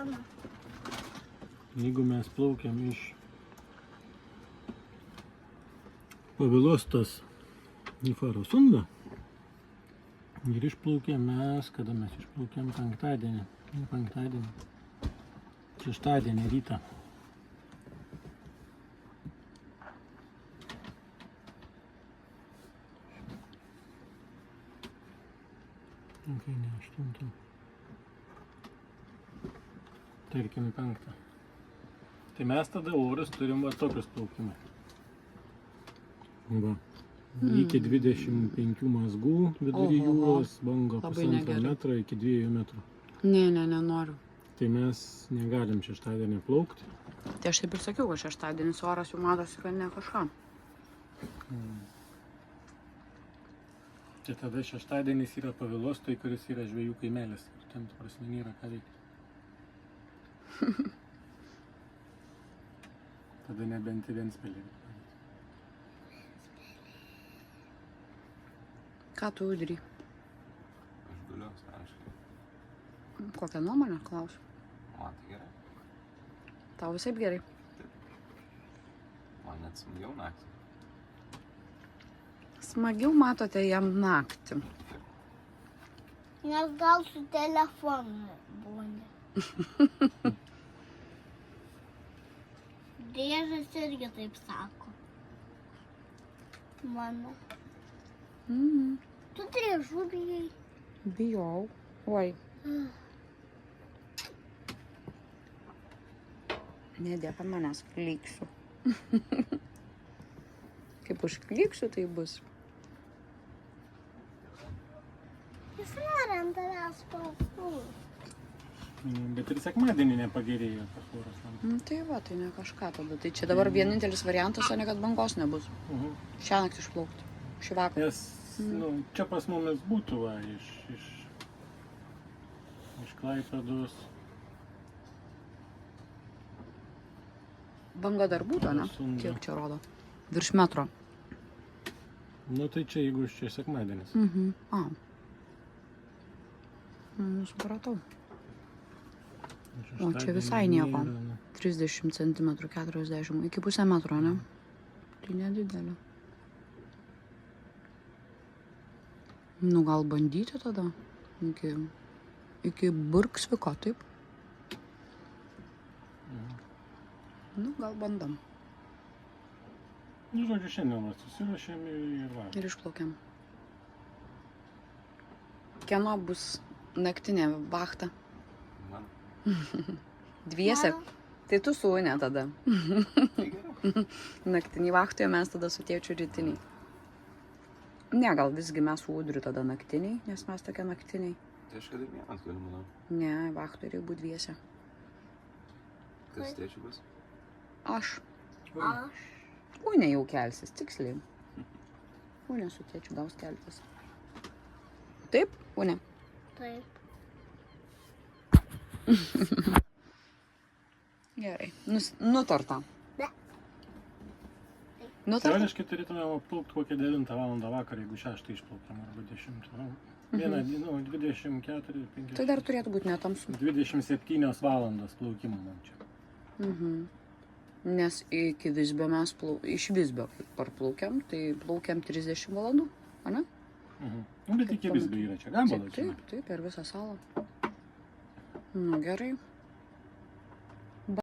telefoną. Jeigu mes plaukiam iš Pavilostos į Farosundą ir išplaukėm mes, kada mes išplaukėm penktadienį, šeštadienį rytą. Okay, ne 8. Tarkim 5. Tai mes tada orus turim va tokius plaukimai. Va. Iki 25 mazgų vidury jūros, banga pusantro metro iki 2 metrų. Ne, nenoriu. Tai mes negalim šeštadienį plaukti. Tai aš taip ir sakiau, kad šeštadienis oras jau matosi, kad ne kažką. Tai tada šeštadienis yra Pavilostoj, kuris yra žvejų kaimelis. Ir ten prasme nėra ką veikti. Tada nebent į Ventspilį. Ką tu Udry? Aš guliu asmeniškai. Kokią nuomonę klausiu? Man tai gerai. Tau visaip gerai. Man net smagiau naktį. Smagiau matote jam naktį. Nes gal su telefonu būni. Driežas irgi taip sako. Mano. Tu driežų bijai. Bijau. Oi. Nedėk ant manęs, klyksiu. Kaip užklyksiu, tai bus. Jis nori ant tavęs papult. Bet ir sekmadienį nepagerėjo tas oras. Tai va, tai ne kažką tada. Tai čia dabar vienintelis variantas, o ne kad bangos nebus. Šią naktį išplaukti. Šį vakarą. Nes čia pas mumis būtų va, iš Klaipėdos. Banga dar būtų, ne? Kiek čia rodo? Virš metro. Nu tai čia jeigu čia sekmadienis. Supratau. O čia visai nieko. 30 cm, 40, iki pusę metro, ne? Tai nedidelė. Nu gal bandyti tada? Iki Burksviko, taip? Nu gal bandam. Nu žodžiu, šiandien susirašėm ir va. Ir išplaukiam. Kieno bus naktinė vachta? Man. Dviese? Tai tu su Une tada. Tai gerai. Naktinį vachtoje mes tada su tėčiu rytiniai. Ne, gal visgi mes su Udriu tada naktiniai, nes mes tokie naktiniai. Tai aš kad ir vienas galiu, manau. Ne, vachtoriai būt dviese. Kas tėčiu bus? Aš. Aš. Une jau kelsis, tiksliai. Une su tėčiu gaus keltis. Taip, Une? Taip. Gerai. Nutarta. Ne. Nutarta? Teoriškai turėtume plaukti kokią 9 valandą vakarą, jeigu 6 išplaukiam, arba 10. Vieną, 24, 5. Tai dar turėtų būti netamsu. 27 valandas plaukimo man čia. Nes iki Visbio mes iš Visbio parplaukiam, tai plaukiam 30 valandų, ane? Bet iki Visbio yra čia gabalas. Taip, per visą salą. Nu gerai.